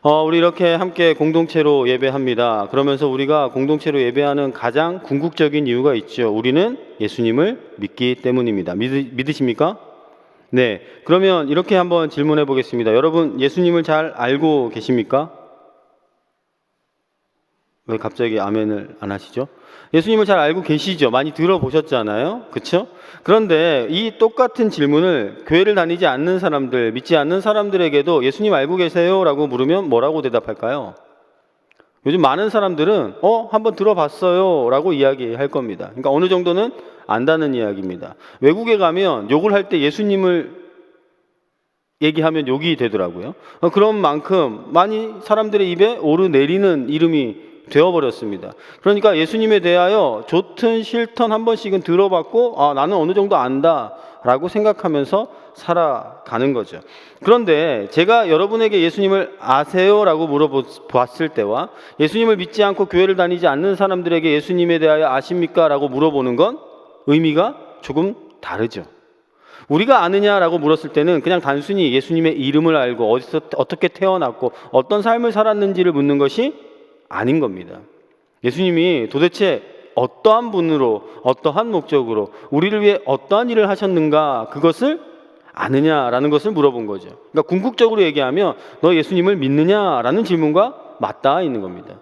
우리 이렇게 함께 공동체로 예배합니다. 그러면서 우리가 공동체로 예배하는 가장 궁극적인 이유가 있죠. 우리는 예수님을 믿기 때문입니다. 믿으십니까? 네. 그러면 이렇게 한번 질문해 보겠습니다. 여러분, 예수님을 잘 알고 계십니까? 왜 갑자기 아멘을 안 하시죠? 예수님을 잘 알고 계시죠? 많이 들어보셨잖아요. 그렇죠? 그런데 이 똑같은 질문을 교회를 다니지 않는 사람들, 믿지 않는 사람들에게도 예수님 알고 계세요? 라고 물으면 뭐라고 대답할까요? 요즘 많은 사람들은 한번 들어봤어요 라고 이야기할 겁니다. 그러니까 어느 정도는 안다는 이야기입니다. 외국에 가면 욕을 할 때 예수님을 얘기하면 욕이 되더라고요. 그런 만큼 많이 사람들의 입에 오르내리는 이름이 되어버렸습니다. 그러니까 예수님에 대하여 좋든 싫든 한 번씩은 들어봤고 나는 어느 정도 안다 라고 생각하면서 살아가는 거죠. 그런데 제가 여러분에게 예수님을 아세요? 라고 물어봤을 때와 예수님을 믿지 않고 교회를 다니지 않는 사람들에게 예수님에 대하여 아십니까? 라고 물어보는 건 의미가 조금 다르죠. 우리가 아느냐라고 물었을 때는 그냥 단순히 예수님의 이름을 알고 어디서 어떻게 태어났고 어떤 삶을 살았는지를 묻는 것이 아닌 겁니다. 예수님이 도대체 어떠한 분으로 어떠한 목적으로 우리를 위해 어떠한 일을 하셨는가 그것을 아느냐라는 것을 물어본 거죠. 그러니까 궁극적으로 얘기하면 너 예수님을 믿느냐라는 질문과 맞닿아 있는 겁니다.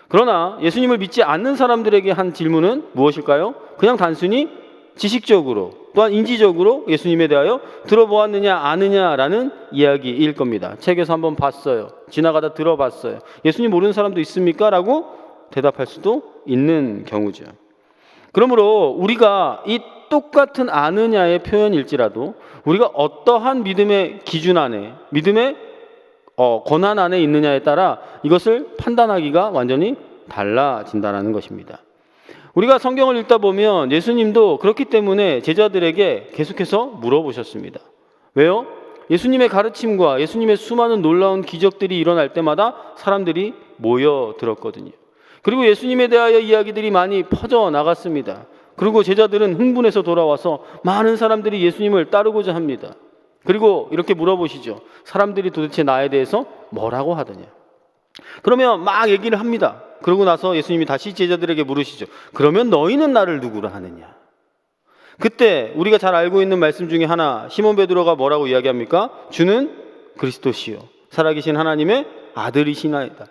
그러나 예수님을 믿지 않는 사람들에게 한 질문은 무엇일까요? 그냥 단순히 지식적으로 또한 인지적으로 예수님에 대하여 들어보았느냐 아느냐라는 이야기일 겁니다. 책에서 한번 봤어요. 지나가다 들어봤어요. 예수님 모르는 사람도 있습니까? 라고 대답할 수도 있는 경우죠. 그러므로 우리가 이 똑같은 아느냐의 표현일지라도 우리가 어떠한 믿음의 기준 안에 믿음의 권한 안에 있느냐에 따라 이것을 판단하기가 완전히 달라진다는 것입니다. 우리가 성경을 읽다 보면 예수님도 그렇기 때문에 제자들에게 계속해서 물어보셨습니다. 왜요? 예수님의 가르침과 예수님의 수많은 놀라운 기적들이 일어날 때마다 사람들이 모여들었거든요. 그리고 예수님에 대하여 이야기들이 많이 퍼져나갔습니다. 그리고 제자들은 흥분해서 돌아와서 많은 사람들이 예수님을 따르고자 합니다. 그리고 이렇게 물어보시죠. 사람들이 도대체 나에 대해서 뭐라고 하더냐? 그러면 막 얘기를 합니다. 그러고 나서 예수님이 다시 제자들에게 물으시죠. 그러면 너희는 나를 누구라 하느냐? 그때 우리가 잘 알고 있는 말씀 중에 하나, 시몬 베드로가 뭐라고 이야기합니까? 주는 그리스도시요 살아계신 하나님의 아들이시나이다.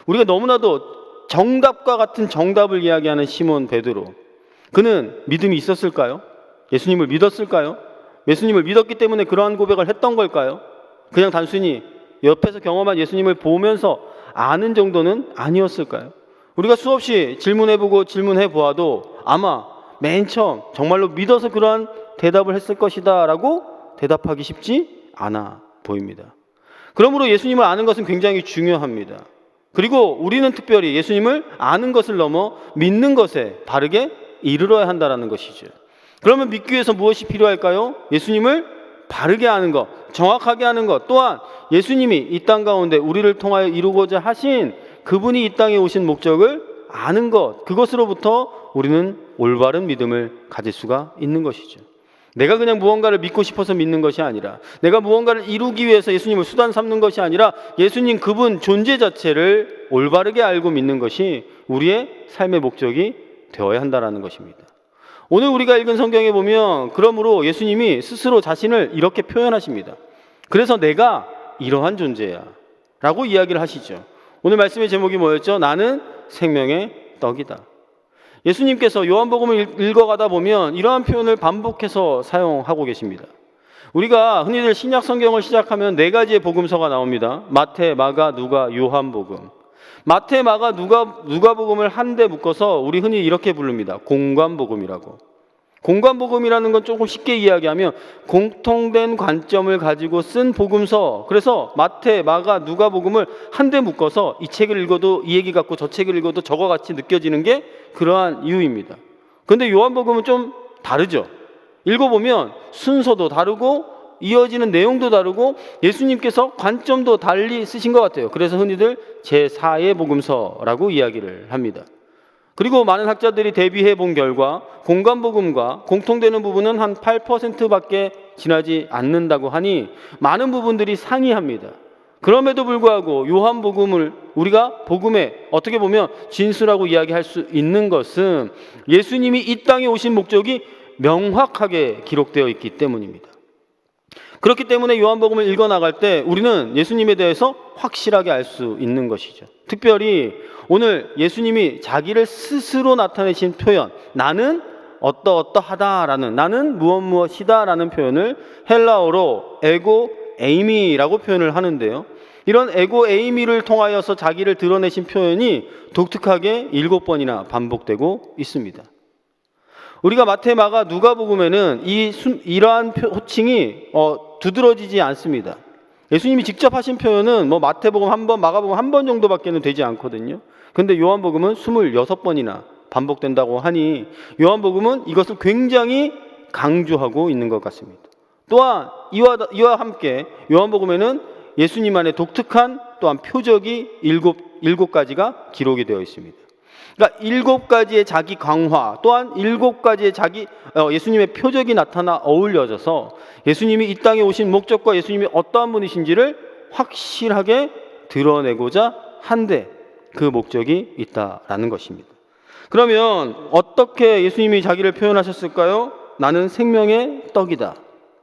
우리가 너무나도 정답과 같은 정답을 이야기하는 시몬 베드로, 그는 믿음이 있었을까요? 예수님을 믿었을까요? 예수님을 믿었기 때문에 그러한 고백을 했던 걸까요? 그냥 단순히 옆에서 경험한 예수님을 보면서 아는 정도는 아니었을까요? 우리가 수없이 질문해보고 질문해보아도 아마 맨 처음 정말로 믿어서 그러한 대답을 했을 것이다 라고 대답하기 쉽지 않아 보입니다. 그러므로 예수님을 아는 것은 굉장히 중요합니다. 그리고 우리는 특별히 예수님을 아는 것을 넘어 믿는 것에 바르게 이르러야 한다는 것이죠. 그러면 믿기 위해서 무엇이 필요할까요? 예수님을 바르게 아는 것, 정확하게 아는 것, 또한 예수님이 이 땅 가운데 우리를 통하여 이루고자 하신 그분이 이 땅에 오신 목적을 아는 것, 그것으로부터 우리는 올바른 믿음을 가질 수가 있는 것이죠. 내가 그냥 무언가를 믿고 싶어서 믿는 것이 아니라, 내가 무언가를 이루기 위해서 예수님을 수단 삼는 것이 아니라 예수님 그분 존재 자체를 올바르게 알고 믿는 것이 우리의 삶의 목적이 되어야 한다는 것입니다. 오늘 우리가 읽은 성경에 보면 그러므로 예수님이 스스로 자신을 이렇게 표현하십니다. 그래서 내가 이러한 존재야 라고 이야기를 하시죠. 오늘 말씀의 제목이 뭐였죠? 나는 생명의 떡이다. 예수님께서 요한복음을 읽어가다 보면 이러한 표현을 반복해서 사용하고 계십니다. 우리가 흔히들 신약 성경을 시작하면 네 가지의 복음서가 나옵니다. 마태, 마가, 누가, 요한복음. 마태, 마가, 누가복음을 한데 묶어서 우리 흔히 이렇게 부릅니다. 공관복음이라고. 공관복음이라는 건 조금 쉽게 이야기하면 공통된 관점을 가지고 쓴 복음서. 그래서 마태, 마가, 누가복음을 한데 묶어서 이 책을 읽어도 이 얘기 같고 저 책을 읽어도 저거 같이 느껴지는 게 그러한 이유입니다. 그런데 요한복음은 좀 다르죠. 읽어보면 순서도 다르고 이어지는 내용도 다르고 예수님께서 관점도 달리 쓰신 것 같아요. 그래서 흔히들 제4의 복음서라고 이야기를 합니다. 그리고 많은 학자들이 대비해 본 결과 공관복음과 공통되는 부분은 한 8%밖에 지나지 않는다고 하니 많은 부분들이 상이합니다. 그럼에도 불구하고 요한복음을 우리가 복음의 어떻게 보면 진수라고 이야기할 수 있는 것은 예수님이 이 땅에 오신 목적이 명확하게 기록되어 있기 때문입니다. 그렇기 때문에 요한복음을 읽어나갈 때 우리는 예수님에 대해서 확실하게 알 수 있는 것이죠. 특별히 오늘 예수님이 자기를 스스로 나타내신 표현, 나는 어떠어떠하다라는, 나는 무엇무엇이다라는 표현을 헬라어로 에고 에이미라고 표현을 하는데요. 이런 에고 에이미를 통하여서 자기를 드러내신 표현이 독특하게 7번이나 반복되고 있습니다. 우리가 마태, 마가, 누가복음에는 이러한 호칭이 두드러지지 않습니다. 예수님이 직접 하신 표현은 마태복음 한 번, 마가복음 한 번 정도밖에는 되지 않거든요. 근데 요한복음은 26번이나 반복된다고 하니 요한복음은 이것을 굉장히 강조하고 있는 것 같습니다. 또한 이와 함께 요한복음에는 예수님만의 독특한 또한 표적이 일곱 가지가 기록이 되어 있습니다. 그러니까 7가지의 자기 강화, 또한 7가지의 예수님의 표적이 나타나 어울려져서 예수님이 이 땅에 오신 목적과 예수님이 어떠한 분이신지를 확실하게 드러내고자 한데 그 목적이 있다라는 것입니다. 그러면 어떻게 예수님이 자기를 표현하셨을까요? 나는 생명의 떡이다.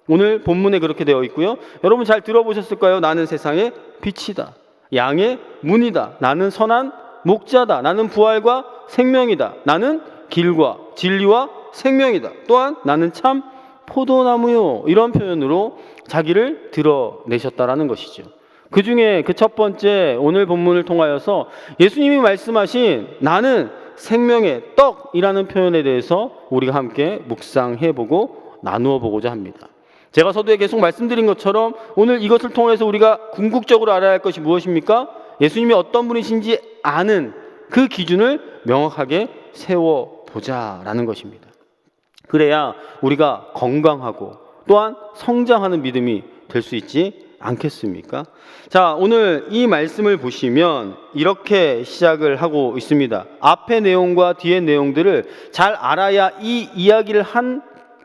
오늘 본문에 그렇게 되어 있고요. 여러분 잘 들어보셨을까요? 나는 세상의 빛이다. 양의 문이다. 나는 선한 목자다. 나는 부활과 생명이다. 나는 길과 진리와 생명이다. 또한 나는 참 포도나무요. 이런 표현으로 자기를 드러내셨다라는 것이죠. 그 중에 그 첫 번째 오늘 본문을 통하여서 예수님이 말씀하신 나는 생명의 떡이라는 표현에 대해서 우리가 함께 묵상해보고 나누어 보고자 합니다. 제가 서두에 계속 말씀드린 것처럼 오늘 이것을 통해서 우리가 궁극적으로 알아야 할 것이 무엇입니까? 예수님이 어떤 분이신지 아는 그 기준을 명확하게 세워보자라는 것입니다. 그래야 우리가 건강하고 또한 성장하는 믿음이 될 수 있지 않겠습니까? 자, 오늘 이 말씀을 보시면 이렇게 시작을 하고 있습니다. 앞의 내용과 뒤의 내용들을 잘 알아야 이 이야기를 한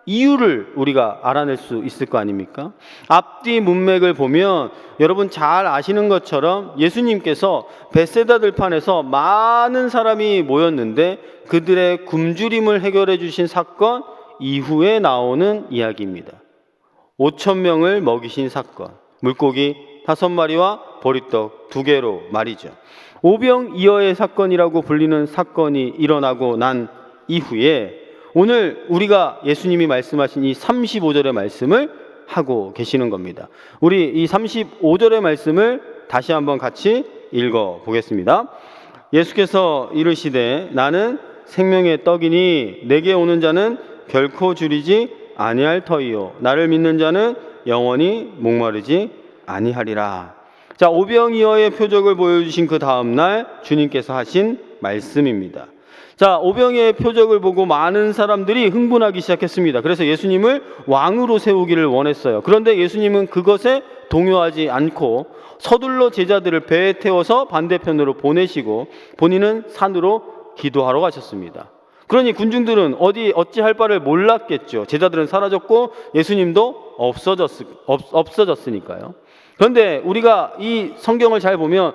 이유를 우리가 알아낼 수 있을 거 아닙니까? 앞뒤 문맥을 보면 여러분 잘 아시는 것처럼 예수님께서 벳세다 들판에서 많은 사람이 모였는데 그들의 굶주림을 해결해 주신 사건 이후에 나오는 이야기입니다. 5,000명을 먹이신 사건, 물고기 5마리와 보리떡 2개로 말이죠. 오병이어의 사건이라고 불리는 사건이 일어나고 난 이후에 오늘 우리가 예수님이 말씀하신 이 35절의 말씀을 하고 계시는 겁니다. 우리 이 35절의 말씀을 다시 한번 같이 읽어 보겠습니다. 예수께서 이르시되 나는 생명의 떡이니 내게 오는 자는 결코 줄이지 아니할 터이요 나를 믿는 자는 영원히 목마르지 아니하리라. 자, 오병이어의 표적을 보여주신 그 다음 날 주님께서 하신 말씀입니다. 자, 오병이어의 표적을 보고 많은 사람들이 흥분하기 시작했습니다. 그래서 예수님을 왕으로 세우기를 원했어요. 그런데 예수님은 그것에 동요하지 않고 서둘러 제자들을 배에 태워서 반대편으로 보내시고 본인은 산으로 기도하러 가셨습니다. 그러니 군중들은 어찌할 바를 몰랐겠죠. 제자들은 사라졌고 예수님도 없어졌으니까요. 그런데 우리가 이 성경을 잘 보면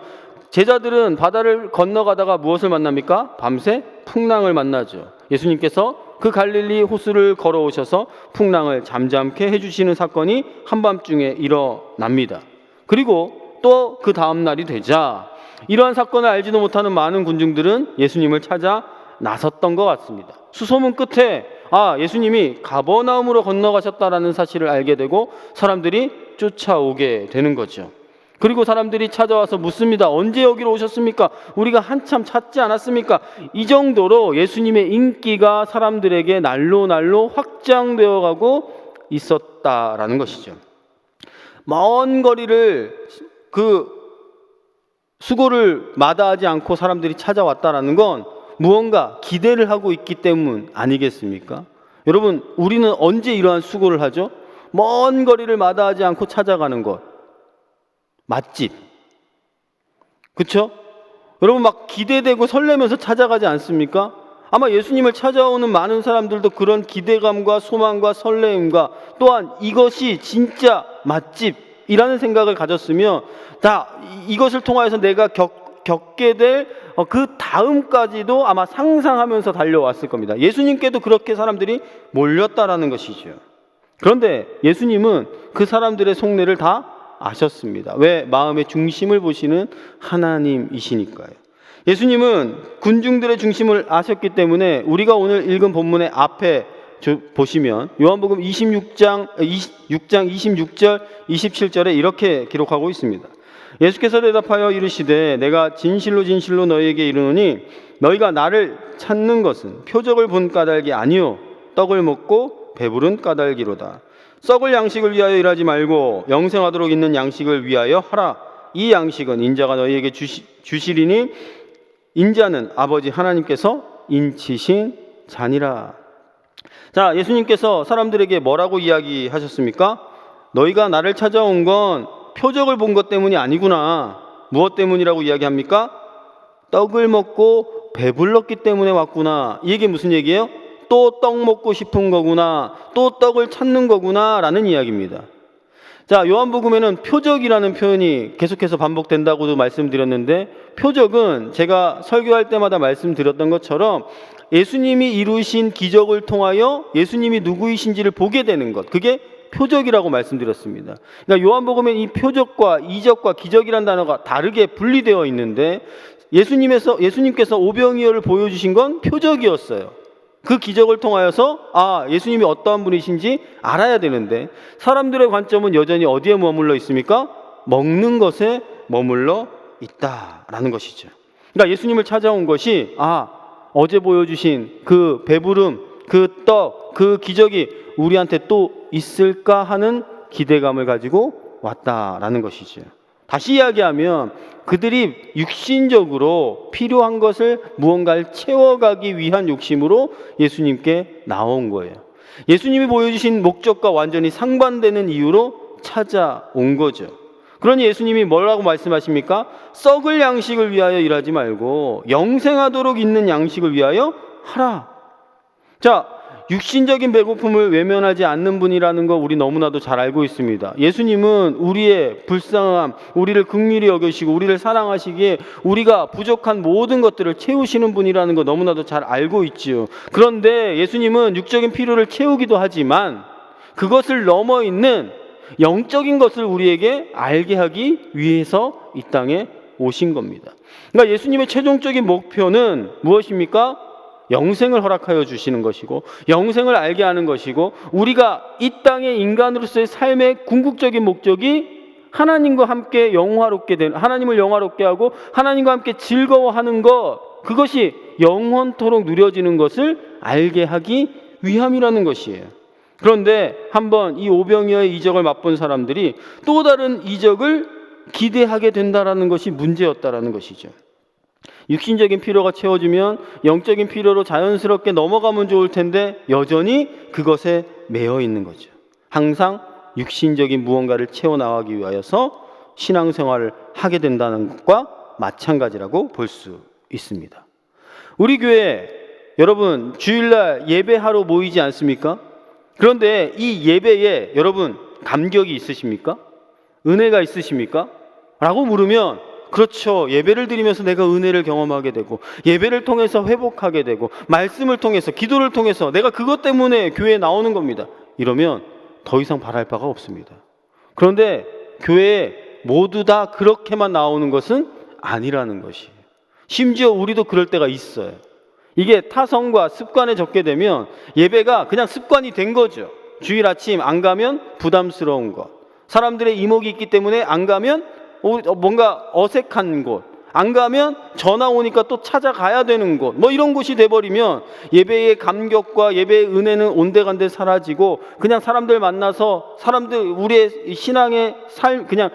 제자들은 바다를 건너가다가 무엇을 만납니까? 밤새 풍랑을 만나죠. 예수님께서 그 갈릴리 호수를 걸어오셔서 풍랑을 잠잠케 해주시는 사건이 한밤중에 일어납니다. 그리고 또 그 다음 날이 되자 이러한 사건을 알지도 못하는 많은 군중들은 예수님을 찾아 나섰던 것 같습니다. 수소문 끝에 예수님이 가버나움으로 건너가셨다라는 사실을 알게 되고 사람들이 쫓아오게 되는 거죠. 그리고 사람들이 찾아와서 묻습니다. 언제 여기로 오셨습니까? 우리가 한참 찾지 않았습니까? 이 정도로 예수님의 인기가 사람들에게 날로 확장되어 가고 있었다라는 것이죠. 먼 거리를 수고를 마다하지 않고 사람들이 찾아왔다라는 건 무언가 기대를 하고 있기 때문 아니겠습니까? 여러분, 우리는 언제 이러한 수고를 하죠? 먼 거리를 마다하지 않고 찾아가는 것. 맛집. 그렇죠? 여러분 막 기대되고 설레면서 찾아가지 않습니까? 아마 예수님을 찾아오는 많은 사람들도 그런 기대감과 소망과 설레임과 또한 이것이 진짜 맛집, 이라는 생각을 가졌으면 이것을 통하여서 내가 겪게 될 그 다음까지도 아마 상상하면서 달려왔을 겁니다. 예수님께도 그렇게 사람들이 몰렸다라는 것이죠. 그런데 예수님은 그 사람들의 속내를 다 아셨습니다. 왜? 마음의 중심을 보시는 하나님이시니까요. 예수님은 군중들의 중심을 아셨기 때문에 우리가 오늘 읽은 본문의 앞에 보시면 요한복음 6장 26절 27절에 이렇게 기록하고 있습니다. 예수께서 대답하여 이르시되 내가 진실로 진실로 너희에게 이르노니 너희가 나를 찾는 것은 표적을 본 까닭이 아니요 떡을 먹고 배부른 까닭이로다. 썩을 양식을 위하여 일하지 말고 영생하도록 있는 양식을 위하여 하라. 이 양식은 인자가 너희에게 주시리니 인자는 아버지 하나님께서 인치신 자니라. 자, 예수님께서 사람들에게 뭐라고 이야기하셨습니까? 너희가 나를 찾아온 건 표적을 본 것 때문이 아니구나. 무엇 때문이라고 이야기합니까? 떡을 먹고 배불렀기 때문에 왔구나. 이게 무슨 얘기예요? 또 떡 먹고 싶은 거구나. 또 떡을 찾는 거구나 라는 이야기입니다. 자, 요한복음에는 표적이라는 표현이 계속해서 반복된다고도 말씀드렸는데, 표적은 제가 설교할 때마다 말씀드렸던 것처럼 예수님이 이루신 기적을 통하여 예수님이 누구이신지를 보게 되는 것, 그게 표적이라고 말씀드렸습니다. 그러니까 요한복음엔 이 표적과 이적과 기적이라는 단어가 다르게 분리되어 있는데, 예수님께서 오병이어를 보여주신 건 표적이었어요. 그 기적을 통하여서 예수님이 어떠한 분이신지 알아야 되는데, 사람들의 관점은 여전히 어디에 머물러 있습니까? 먹는 것에 머물러 있다라는 것이죠. 그러니까 예수님을 찾아온 것이 어제 보여주신 그 배부름, 그 떡, 그 기적이 우리한테 또 있을까 하는 기대감을 가지고 왔다라는 것이죠. 다시 이야기하면 그들이 육신적으로 필요한 것을 무언가를 채워가기 위한 욕심으로 예수님께 나온 거예요. 예수님이 보여주신 목적과 완전히 상반되는 이유로 찾아온 거죠. 그러니 예수님이 뭐라고 말씀하십니까? 썩을 양식을 위하여 일하지 말고 영생하도록 있는 양식을 위하여 하라. 자, 육신적인 배고픔을 외면하지 않는 분이라는 거 우리 너무나도 잘 알고 있습니다. 예수님은 우리의 불쌍함, 우리를 긍휼히 여기시고 우리를 사랑하시기에 우리가 부족한 모든 것들을 채우시는 분이라는 거 너무나도 잘 알고 있지요. 그런데 예수님은 육적인 필요를 채우기도 하지만 그것을 넘어 있는 영적인 것을 우리에게 알게 하기 위해서 이 땅에 오신 겁니다. 그러니까 예수님의 최종적인 목표는 무엇입니까? 영생을 허락하여 주시는 것이고, 영생을 알게 하는 것이고, 우리가 이 땅의 인간으로서의 삶의 궁극적인 목적이 하나님과 함께 영화롭게 되는, 하나님을 영화롭게 하고 하나님과 함께 즐거워하는 것, 그것이 영원토록 누려지는 것을 알게 하기 위함이라는 것이에요. 그런데 한번 이 오병이어의 이적을 맛본 사람들이 또 다른 이적을 기대하게 된다라는 것이 문제였다라는 것이죠. 육신적인 필요가 채워지면 영적인 필요로 자연스럽게 넘어가면 좋을 텐데 여전히 그것에 매여 있는 거죠. 항상 육신적인 무언가를 채워나가기 위하여서 신앙생활을 하게 된다는 것과 마찬가지라고 볼 수 있습니다. 우리 교회 여러분 주일날 예배하러 모이지 않습니까? 그런데 이 예배에 여러분 감격이 있으십니까? 은혜가 있으십니까? 라고 물으면 그렇죠. 예배를 드리면서 내가 은혜를 경험하게 되고, 예배를 통해서 회복하게 되고, 말씀을 통해서, 기도를 통해서 내가 그것 때문에 교회에 나오는 겁니다. 이러면 더 이상 바랄 바가 없습니다. 그런데 교회에 모두 다 그렇게만 나오는 것은 아니라는 것이에요. 심지어 우리도 그럴 때가 있어요. 이게 타성과 습관에 적게 되면 예배가 그냥 습관이 된 거죠. 주일 아침 안 가면 부담스러운 것, 사람들의 이목이 있기 때문에 안 가면 뭔가 어색한 곳, 안 가면 전화 오니까 또 찾아가야 되는 곳, 이런 곳이 돼버리면 예배의 감격과 예배의 은혜는 온데간데 사라지고 그냥 사람들 만나서 우리의 신앙의 삶, 그냥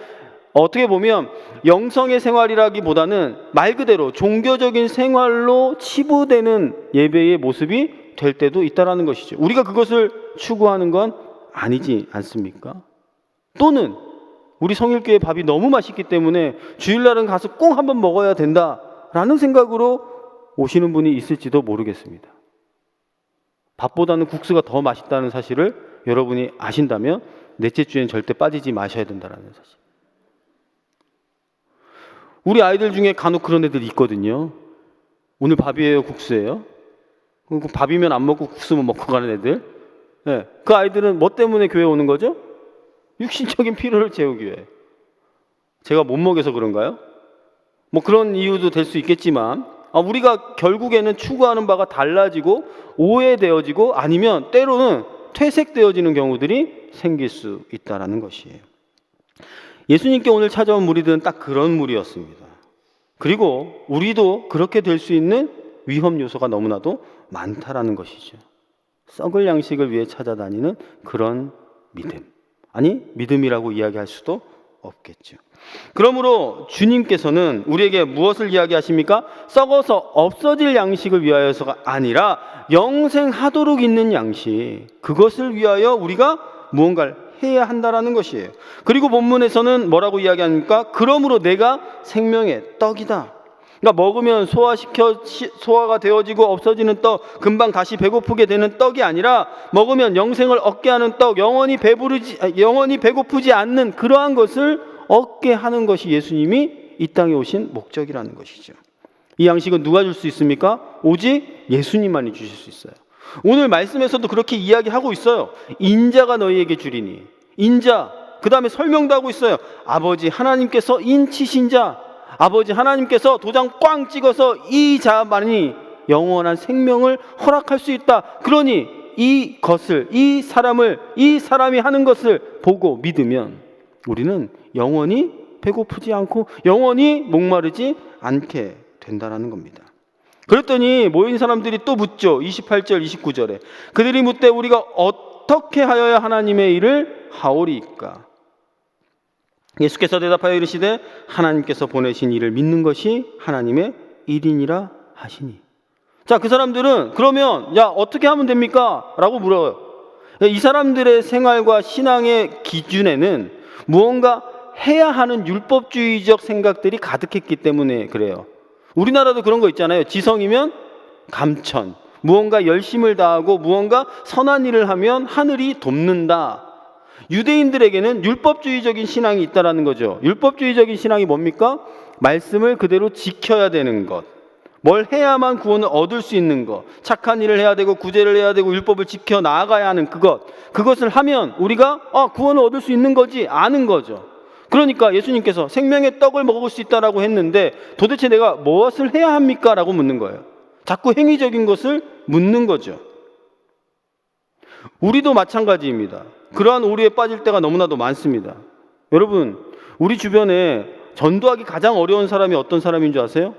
어떻게 보면 영성의 생활이라기보다는 말 그대로 종교적인 생활로 치부되는 예배의 모습이 될 때도 있다라는 것이죠. 우리가 그것을 추구하는 건 아니지 않습니까? 또는 우리 성일교회 밥이 너무 맛있기 때문에 주일날은 가서 꼭 한번 먹어야 된다라는 생각으로 오시는 분이 있을지도 모르겠습니다. 밥보다는 국수가 더 맛있다는 사실을 여러분이 아신다면 넷째 주에는 절대 빠지지 마셔야 된다는 사실. 우리 아이들 중에 간혹 그런 애들이 있거든요. 오늘 밥이에요, 국수예요? 밥이면 안 먹고 국수만 먹고 가는 애들. 네. 그 아이들은 뭐 때문에 교회 오는 거죠? 육신적인 필요를 채우기 위해. 제가 못 먹여서 그런가요? 뭐 그런 이유도 될 수 있겠지만 우리가 결국에는 추구하는 바가 달라지고 오해되어지고 아니면 때로는 퇴색되어지는 경우들이 생길 수 있다는 것이에요. 예수님께 오늘 찾아온 무리들은 딱 그런 무리였습니다. 그리고 우리도 그렇게 될 수 있는 위험 요소가 너무나도 많다라는 것이죠. 썩을 양식을 위해 찾아다니는 그런 믿음. 아니, 믿음이라고 이야기할 수도 없겠죠. 그러므로 주님께서는 우리에게 무엇을 이야기하십니까? 썩어서 없어질 양식을 위하여서가 아니라 영생하도록 있는 양식, 그것을 위하여 우리가 무언가를 해야 한다라는 것이에요. 그리고 본문에서는 뭐라고 이야기합니까? 그러므로 내가 생명의 떡이다. 그러니까 먹으면 소화가 되어지고 없어지는 떡, 금방 다시 배고프게 되는 떡이 아니라 먹으면 영생을 얻게 하는 떡, 영원히 배고프지 않는 그러한 것을 얻게 하는 것이 예수님이 이 땅에 오신 목적이라는 것이죠. 이 양식은 누가 줄 수 있습니까? 오직 예수님만이 주실 수 있어요. 오늘 말씀에서도 그렇게 이야기하고 있어요. 인자가 너희에게 주리니. 인자, 그 다음에 설명도 하고 있어요. 아버지 하나님께서 인치신 자, 아버지 하나님께서 도장 꽝 찍어서 이 자만이 영원한 생명을 허락할 수 있다. 그러니 이것을, 이 사람이 하는 것을 보고 믿으면 우리는 영원히 배고프지 않고 영원히 목마르지 않게 된다는 겁니다. 그랬더니 모인 사람들이 또 묻죠. 28절 29절에 그들이 묻되 우리가 어떻게 하여야 하나님의 일을 하오리이까? 예수께서 대답하여 이르시되 하나님께서 보내신 일을 믿는 것이 하나님의 일이니라 하시니. 자, 그 사람들은 그러면 어떻게 하면 됩니까? 라고 물어요. 이 사람들의 생활과 신앙의 기준에는 무언가 해야 하는 율법주의적 생각들이 가득했기 때문에 그래요. 우리나라도 그런 거 있잖아요. 지성이면 감천, 무언가 열심을 다하고 무언가 선한 일을 하면 하늘이 돕는다. 유대인들에게는 율법주의적인 신앙이 있다라는 거죠. 율법주의적인 신앙이 뭡니까? 말씀을 그대로 지켜야 되는 것, 뭘 해야만 구원을 얻을 수 있는 것, 착한 일을 해야 되고 구제를 해야 되고 율법을 지켜 나아가야 하는 그것을 하면 우리가 구원을 얻을 수 있는 거지 아는 거죠. 그러니까 예수님께서 생명의 떡을 먹을 수 있다라고 했는데 도대체 내가 무엇을 해야 합니까? 라고 묻는 거예요. 자꾸 행위적인 것을 묻는 거죠. 우리도 마찬가지입니다. 그러한 오류에 빠질 때가 너무나도 많습니다. 여러분, 우리 주변에 전도하기 가장 어려운 사람이 어떤 사람인 줄 아세요?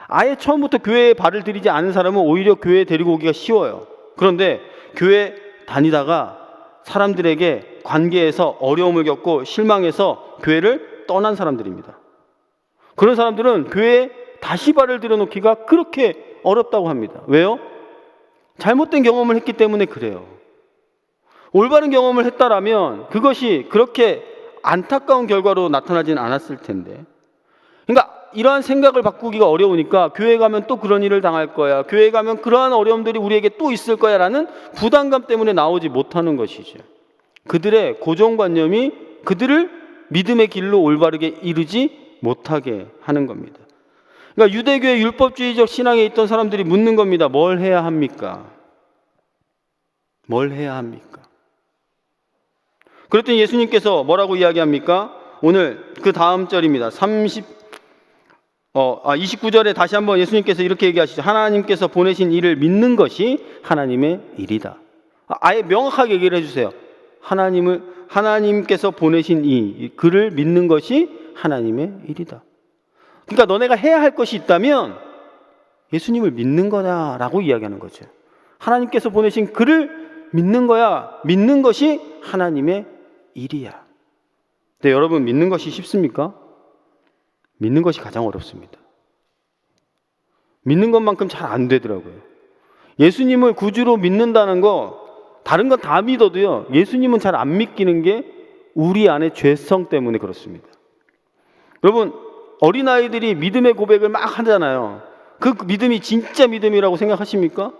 아예 처음부터 교회에 발을 들이지 않은 사람은 오히려 교회에 데리고 오기가 쉬워요. 그런데 교회 다니다가 사람들에게 관계에서 어려움을 겪고 실망해서 교회를 떠난 사람들입니다. 그런 사람들은 교회에 다시 발을 들여놓기가 그렇게 어렵다고 합니다. 왜요? 잘못된 경험을 했기 때문에 그래요. 올바른 경험을 했다라면 그것이 그렇게 안타까운 결과로 나타나진 않았을 텐데. 그러니까 이러한 생각을 바꾸기가 어려우니까 교회 가면 또 그런 일을 당할 거야, 교회 가면 그러한 어려움들이 우리에게 또 있을 거야 라는 부담감 때문에 나오지 못하는 것이죠. 그들의 고정관념이 그들을 믿음의 길로 올바르게 이르지 못하게 하는 겁니다. 그러니까 유대교의 율법주의적 신앙에 있던 사람들이 묻는 겁니다. 뭘 해야 합니까? 뭘 해야 합니까? 그랬더니 예수님께서 뭐라고 이야기합니까? 오늘 그 다음 절입니다. 29절에 다시 한번 예수님께서 이렇게 얘기하시죠. 하나님께서 보내신 일을 믿는 것이 하나님의 일이다. 아예 명확하게 얘기를 해주세요. 하나님께서 보내신 그를 믿는 것이 하나님의 일이다. 그러니까 너네가 해야 할 것이 있다면 예수님을 믿는 거다라고 이야기하는 거죠. 하나님께서 보내신 그를 믿는 거야. 믿는 것이 하나님의 일이야. 근데 여러분, 믿는 것이 쉽습니까? 믿는 것이 가장 어렵습니다. 믿는 것만큼 잘 안 되더라고요. 예수님을 구주로 믿는다는 거, 다른 건 다 믿어도요, 예수님은 잘 안 믿기는 게 우리 안의 죄성 때문에 그렇습니다. 여러분, 어린아이들이 믿음의 고백을 막 하잖아요. 그 믿음이 진짜 믿음이라고 생각하십니까?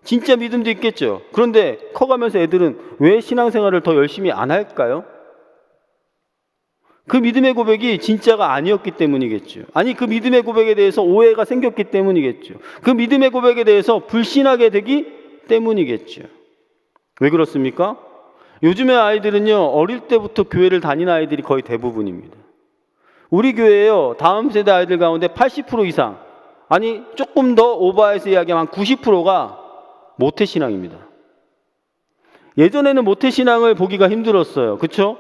진짜 믿음도 있겠죠. 그런데 커가면서 애들은 왜 신앙생활을 더 열심히 안 할까요? 그 믿음의 고백이 진짜가 아니었기 때문이겠죠. 아니, 그 믿음의 고백에 대해서 오해가 생겼기 때문이겠죠. 그 믿음의 고백에 대해서 불신하게 되기 때문이겠죠. 왜 그렇습니까? 요즘의 아이들은요, 어릴 때부터 교회를 다니는 아이들이 거의 대부분입니다. 우리 교회에요, 다음 세대 아이들 가운데 80% 이상, 아니 조금 더 오버해서 이야기하면 90%가 모태신앙입니다. 예전에는 모태신앙을 보기가 힘들었어요. 그렇죠?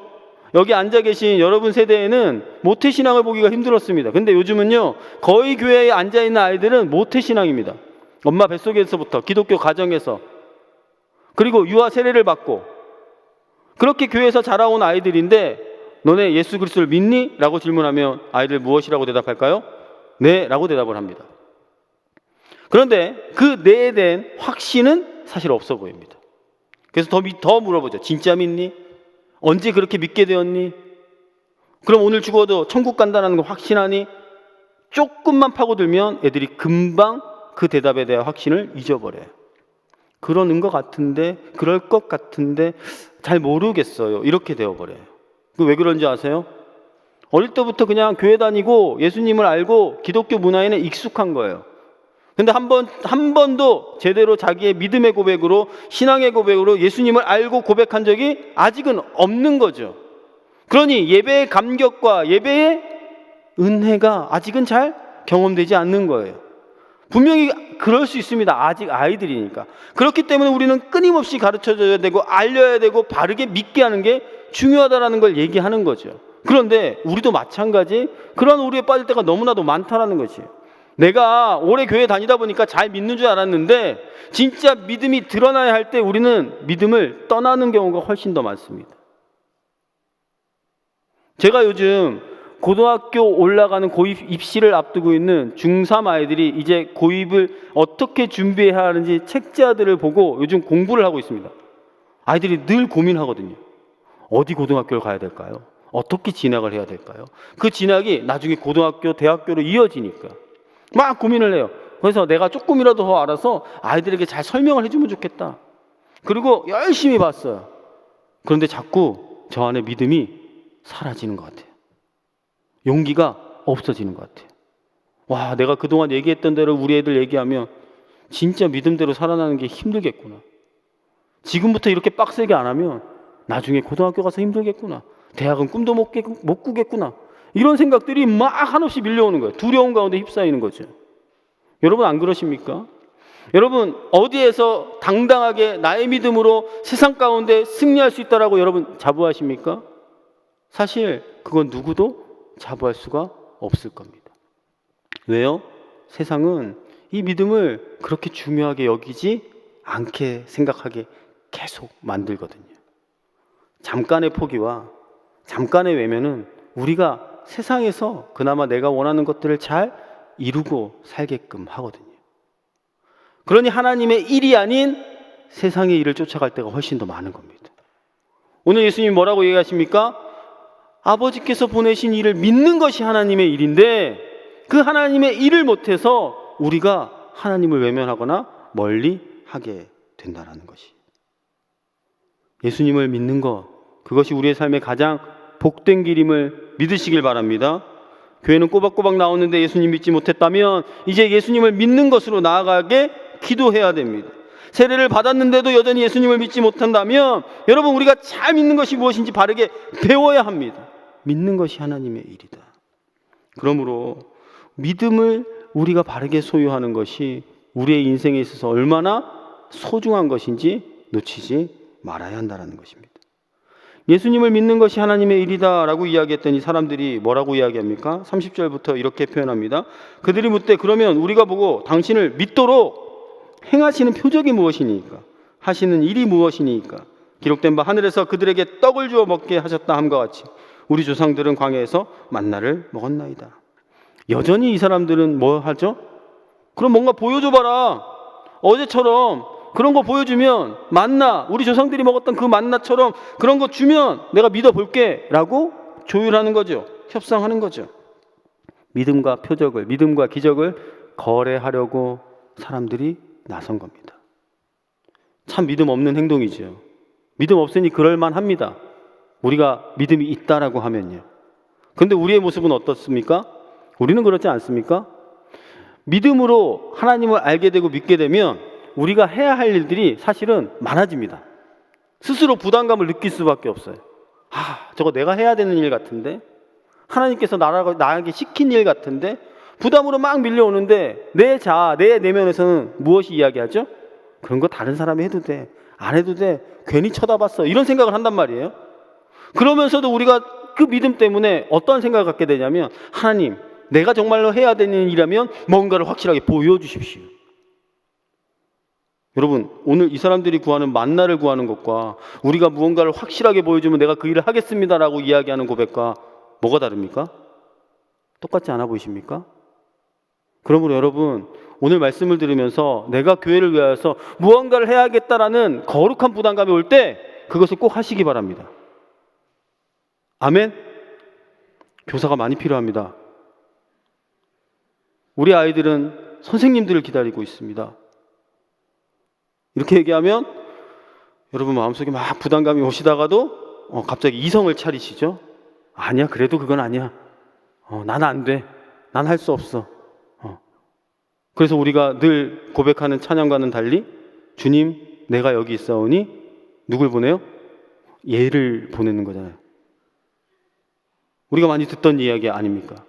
여기 앉아 계신 여러분 세대에는 모태신앙을 보기가 힘들었습니다. 근데 요즘은요, 거의 교회에 앉아있는 아이들은 모태신앙입니다. 엄마 뱃속에서부터, 기독교 가정에서, 그리고 유아 세례를 받고 그렇게 교회에서 자라온 아이들인데, 너네 예수 그리스도를 믿니? 라고 질문하면 아이들 무엇이라고 대답할까요? 네 라고 대답을 합니다. 그런데 그 네에 대한 확신은 사실 없어 보입니다. 그래서 더 물어보죠. 진짜 믿니? 언제 그렇게 믿게 되었니? 그럼 오늘 죽어도 천국 간다는 거 확신하니? 조금만 파고들면 애들이 금방 그 대답에 대한 확신을 잊어버려요. 그러는 것 같은데, 그럴 것 같은데 잘 모르겠어요. 이렇게 되어버려요. 왜 그런지 아세요? 어릴 때부터 그냥 교회 다니고 예수님을 알고 기독교 문화에는 익숙한 거예요. 근데 한 번도 제대로 자기의 믿음의 고백으로, 신앙의 고백으로 예수님을 알고 고백한 적이 아직은 없는 거죠. 그러니 예배의 감격과 예배의 은혜가 아직은 잘 경험되지 않는 거예요. 분명히 그럴 수 있습니다. 아직 아이들이니까. 그렇기 때문에 우리는 끊임없이 가르쳐줘야 되고 알려야 되고 바르게 믿게 하는 게 중요하다는 걸 얘기하는 거죠. 그런데 우리도 마찬가지 그런 오류에 빠질 때가 너무나도 많다라는 것이에요. 내가 오래 교회 다니다 보니까 잘 믿는 줄 알았는데 진짜 믿음이 드러나야 할 때 우리는 믿음을 떠나는 경우가 훨씬 더 많습니다. 제가 요즘 고등학교 올라가는 고입 입시를 앞두고 있는 중3 아이들이 이제 고입을 어떻게 준비해야 하는지 책자들을 보고 요즘 공부를 하고 있습니다. 아이들이 늘 고민하거든요. 어디 고등학교를 가야 될까요? 어떻게 진학을 해야 될까요? 그 진학이 나중에 고등학교, 대학교로 이어지니까 막 고민을 해요. 그래서 내가 조금이라도 더 알아서 아이들에게 잘 설명을 해주면 좋겠다. 그리고 열심히 봤어요. 그런데 자꾸 저 안에 믿음이 사라지는 것 같아요. 용기가 없어지는 것 같아요. 와, 내가 그동안 얘기했던 대로 우리 애들 얘기하면 진짜 믿음대로 살아나는 게 힘들겠구나. 지금부터 이렇게 빡세게 안 하면 나중에 고등학교 가서 힘들겠구나. 대학은 꿈도 못 꾸겠구나. 이런 생각들이 막 한없이 밀려오는 거예요. 두려움 가운데 휩싸이는 거죠. 여러분 안 그러십니까? 여러분 어디에서 당당하게 나의 믿음으로 세상 가운데 승리할 수 있다라고 여러분 자부하십니까? 사실 그건 누구도 자부할 수가 없을 겁니다. 왜요? 세상은 이 믿음을 그렇게 중요하게 여기지 않게 생각하게 계속 만들거든요. 잠깐의 포기와 잠깐의 외면은 우리가 세상에서 그나마 내가 원하는 것들을 잘 이루고 살게끔 하거든요. 그러니 하나님의 일이 아닌 세상의 일을 쫓아갈 때가 훨씬 더 많은 겁니다. 오늘 예수님이 뭐라고 얘기하십니까? 아버지께서 보내신 일을 믿는 것이 하나님의 일인데 그 하나님의 일을 못해서 우리가 하나님을 외면하거나 멀리 하게 된다는 것이. 예수님을 믿는 것, 그것이 우리의 삶의 가장 복된 길임을 믿으시길 바랍니다. 교회는 꼬박꼬박 나오는데 예수님 믿지 못했다면 이제 예수님을 믿는 것으로 나아가게 기도해야 됩니다. 세례를 받았는데도 여전히 예수님을 믿지 못한다면 여러분 우리가 잘 믿는 것이 무엇인지 바르게 배워야 합니다. 믿는 것이 하나님의 일이다. 그러므로 믿음을 우리가 바르게 소유하는 것이 우리의 인생에 있어서 얼마나 소중한 것인지 놓치지 말아야 한다는 것입니다. 예수님을 믿는 것이 하나님의 일이다 라고 이야기했더니 사람들이 뭐라고 이야기합니까? 30절부터 이렇게 표현합니다. 그들이 묻되 그러면 우리가 보고 당신을 믿도록 행하시는 표적이 무엇이니까? 하시는 일이 무엇이니까? 기록된 바 하늘에서 그들에게 떡을 주어 먹게 하셨다 함과 같이 우리 조상들은 광야에서 만나를 먹었나이다. 여전히 이 사람들은 뭐 하죠? 그럼 뭔가 보여줘봐라. 어제처럼 그런 거 보여주면 만나, 우리 조상들이 먹었던 그 만나처럼 그런 거 주면 내가 믿어볼게 라고 조율하는 거죠. 협상하는 거죠. 믿음과 표적을, 믿음과 기적을 거래하려고 사람들이 나선 겁니다. 참 믿음 없는 행동이죠. 믿음 없으니 그럴만합니다. 우리가 믿음이 있다라고 하면요. 그런데 우리의 모습은 어떻습니까? 우리는 그렇지 않습니까? 믿음으로 하나님을 알게 되고 믿게 되면 우리가 해야 할 일들이 사실은 많아집니다. 스스로 부담감을 느낄 수밖에 없어요. 저거 내가 해야 되는 일 같은데, 하나님께서 나에게 시킨 일 같은데, 부담으로 막 밀려오는데 내 내면에서는 무엇이 이야기하죠? 그런 거 다른 사람이 해도 돼, 안 해도 돼, 괜히 쳐다봤어, 이런 생각을 한단 말이에요. 그러면서도 우리가 그 믿음 때문에 어떠한 생각을 갖게 되냐면, 하나님, 내가 정말로 해야 되는 일이라면 뭔가를 확실하게 보여주십시오. 여러분, 오늘 이 사람들이 구하는 만나를 구하는 것과 우리가 무언가를 확실하게 보여주면 내가 그 일을 하겠습니다라고 이야기하는 고백과 뭐가 다릅니까? 똑같지 않아 보이십니까? 그러므로 여러분, 오늘 말씀을 들으면서 내가 교회를 위하여서 무언가를 해야겠다라는 거룩한 부담감이 올 때 그것을 꼭 하시기 바랍니다. 아멘? 교사가 많이 필요합니다. 우리 아이들은 선생님들을 기다리고 있습니다. 이렇게 얘기하면 여러분 마음속에 막 부담감이 오시다가도 갑자기 이성을 차리시죠. 아니야, 그래도 그건 아니야. 난 안 돼. 난 할 수 없어. 그래서 우리가 늘 고백하는 찬양과는 달리, 주님, 내가 여기 있사오니 누굴 보내요? 얘를 보내는 거잖아요. 우리가 많이 듣던 이야기 아닙니까?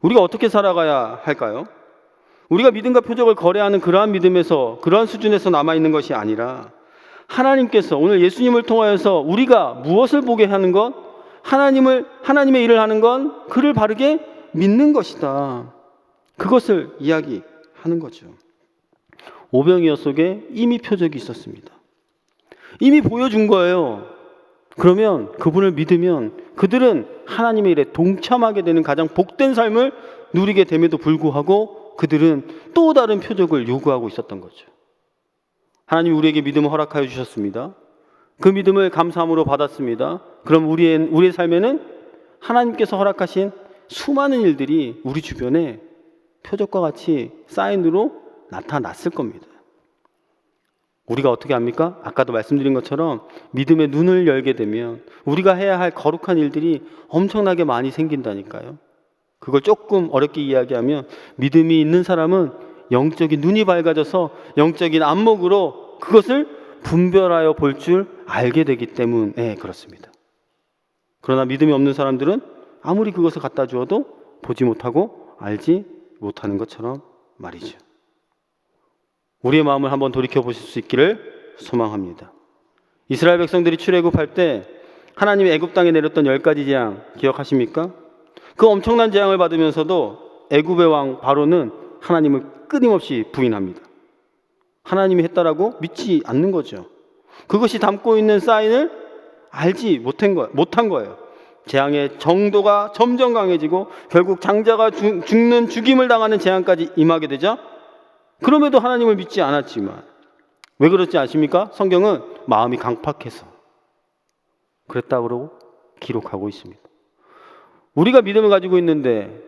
우리가 어떻게 살아가야 할까요? 우리가 믿음과 표적을 거래하는 그러한 믿음에서, 그러한 수준에서 남아있는 것이 아니라, 하나님께서 오늘 예수님을 통하여서 우리가 무엇을 보게 하는 것, 하나님의 일을 하는 건 그를 바르게 믿는 것이다. 그것을 이야기하는 거죠. 오병이어 속에 이미 표적이 있었습니다. 이미 보여준 거예요. 그러면 그분을 믿으면 그들은 하나님의 일에 동참하게 되는 가장 복된 삶을 누리게 됨에도 불구하고 그들은 또 다른 표적을 요구하고 있었던 거죠. 하나님 우리에게 믿음을 허락하여 주셨습니다. 그 믿음을 감사함으로 받았습니다. 그럼 우리의 삶에는 하나님께서 허락하신 수많은 일들이 우리 주변에 표적과 같이 사인으로 나타났을 겁니다. 우리가 어떻게 합니까? 아까도 말씀드린 것처럼 믿음의 눈을 열게 되면 우리가 해야 할 거룩한 일들이 엄청나게 많이 생긴다니까요. 그걸 조금 어렵게 이야기하면, 믿음이 있는 사람은 영적인 눈이 밝아져서 영적인 안목으로 그것을 분별하여 볼 줄 알게 되기 때문에 그렇습니다. 그러나 믿음이 없는 사람들은 아무리 그것을 갖다 주어도 보지 못하고 알지 못하는 것처럼 말이죠. 우리의 마음을 한번 돌이켜 보실 수 있기를 소망합니다. 이스라엘 백성들이 출애굽할 때 하나님이 애굽 땅에 내렸던 10가지 재앙 기억하십니까? 그 엄청난 재앙을 받으면서도 애굽의 왕 바로는 하나님을 끊임없이 부인합니다. 하나님이 했다라고 믿지 않는 거죠. 그것이 담고 있는 사인을 알지 못한 거예요. 재앙의 정도가 점점 강해지고 결국 장자가 죽임을 당하는 재앙까지 임하게 되자, 그럼에도 하나님을 믿지 않았지만, 왜 그렇지 아십니까? 성경은 마음이 강팍해서 그랬다고 기록하고 있습니다. 우리가 믿음을 가지고 있는데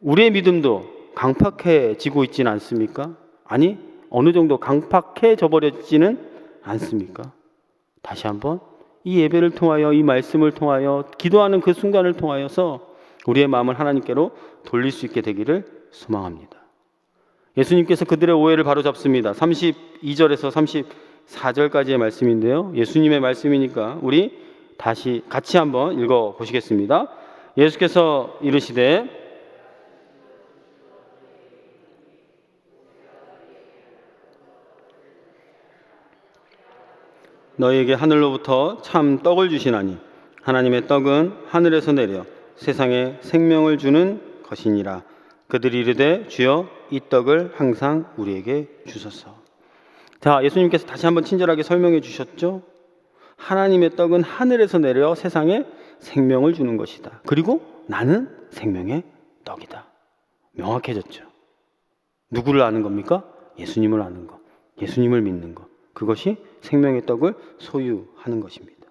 우리의 믿음도 강팍해지고 있지는 않습니까? 아니, 어느 정도 강팍해져 버렸지는 않습니까? 다시 한번 이 예배를 통하여, 이 말씀을 통하여, 기도하는 그 순간을 통하여서 우리의 마음을 하나님께로 돌릴 수 있게 되기를 소망합니다. 예수님께서 그들의 오해를 바로잡습니다. 32절에서 34절까지의 말씀인데요, 예수님의 말씀이니까 우리 다시 같이 한번 읽어보시겠습니다. 예수께서 이르시되 너희에게 하늘로부터 참 떡을 주시나니 하나님의 떡은 하늘에서 내려 세상에 생명을 주는 것이니라. 그들이 이르되 주여 이 떡을 항상 우리에게 주소서. 자, 예수님께서 다시 한번 친절하게 설명해 주셨죠. 하나님의 떡은 하늘에서 내려 세상에 생명을 주는 것이다. 그리고 나는 생명의 떡이다. 명확해졌죠. 누구를 아는 겁니까? 예수님을 아는 것, 예수님을 믿는 것. 그것이 생명의 떡을 소유하는 것입니다.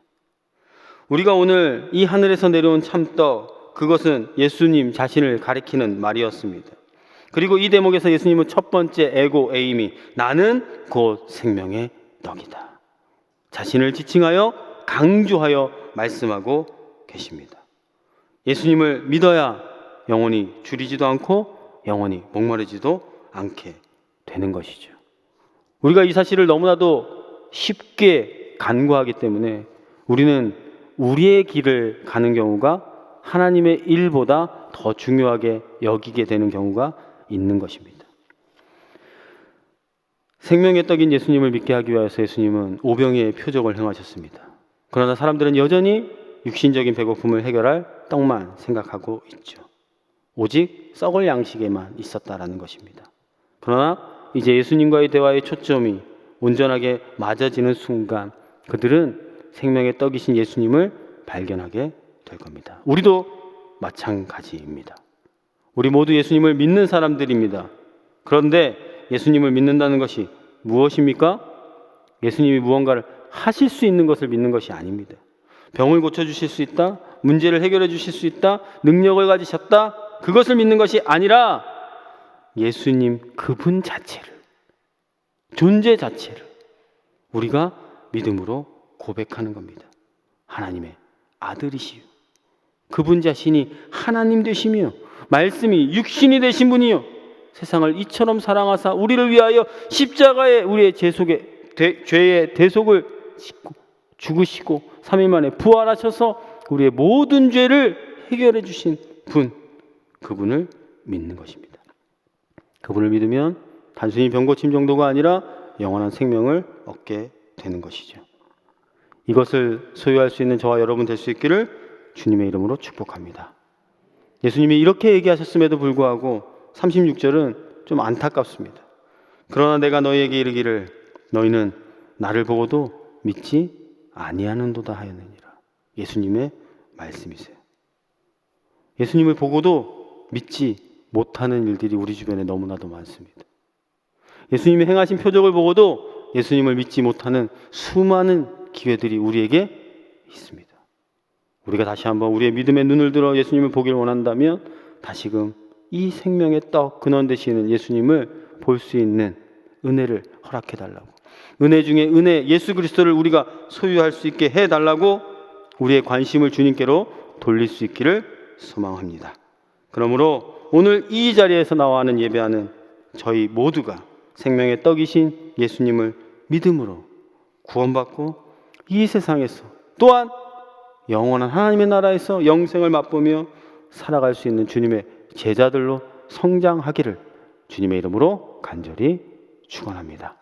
우리가 오늘 이 하늘에서 내려온 참떡, 그것은 예수님 자신을 가리키는 말이었습니다. 그리고 이 대목에서 예수님은 첫 번째 에임이 나는 곧 생명의 떡이다. 자신을 지칭하여 강조하여 말씀하고 계십니다. 예수님을 믿어야 영원히 줄이지도 않고 영원히 목마르지도 않게 되는 것이죠. 우리가 이 사실을 너무나도 쉽게 간과하기 때문에 우리는 우리의 길을 가는 경우가 하나님의 일보다 더 중요하게 여기게 되는 경우가 있는 것입니다. 생명의 떡인 예수님을 믿게 하기 위해서 예수님은 오병이의 표적을 행하셨습니다. 그러나 사람들은 여전히 육신적인 배고픔을 해결할 떡만 생각하고 있죠. 오직 썩을 양식에만 있었다라는 것입니다. 그러나 이제 예수님과의 대화의 초점이 온전하게 맞아지는 순간 그들은 생명의 떡이신 예수님을 발견하게 될 겁니다. 우리도 마찬가지입니다. 우리 모두 예수님을 믿는 사람들입니다. 그런데 예수님을 믿는다는 것이 무엇입니까? 예수님이 무언가를 하실 수 있는 것을 믿는 것이 아닙니다. 병을 고쳐주실 수 있다, 문제를 해결해 주실 수 있다, 능력을 가지셨다, 그것을 믿는 것이 아니라 예수님 그분 자체를, 존재 자체를 우리가 믿음으로 고백하는 겁니다. 하나님의 아들이시요, 그분 자신이 하나님 되시며 말씀이 육신이 되신 분이요 세상을 이처럼 사랑하사 우리를 위하여 십자가에 우리의 죄의 대속을 죽으시고 3일 만에 부활하셔서 우리의 모든 죄를 해결해 주신 분, 그분을 믿는 것입니다. 그분을 믿으면 단순히 병고침 정도가 아니라 영원한 생명을 얻게 되는 것이죠. 이것을 소유할 수 있는 저와 여러분 될 수 있기를 주님의 이름으로 축복합니다. 예수님이 이렇게 얘기하셨음에도 불구하고 36절은 좀 안타깝습니다. 그러나 내가 너희에게 이르기를 너희는 나를 보고도 믿지 아니하는도다 하였느니라. 예수님의 말씀이세요. 예수님을 보고도 믿지 못하는 일들이 우리 주변에 너무나도 많습니다. 예수님이 행하신 표적을 보고도 예수님을 믿지 못하는 수많은 기회들이 우리에게 있습니다. 우리가 다시 한번 우리의 믿음의 눈을 들어 예수님을 보길 원한다면 다시금 이 생명의 떡 근원 되시는 예수님을 볼 수 있는 은혜를 허락해 달라고, 은혜 중에 은혜 예수 그리스도를 우리가 소유할 수 있게 해달라고 우리의 관심을 주님께로 돌릴 수 있기를 소망합니다. 그러므로 오늘 이 자리에서 나와 하는 예배하는 저희 모두가 생명의 떡이신 예수님을 믿음으로 구원받고 이 세상에서 또한 영원한 하나님의 나라에서 영생을 맛보며 살아갈 수 있는 주님의 제자들로 성장하기를 주님의 이름으로 간절히 축원합니다.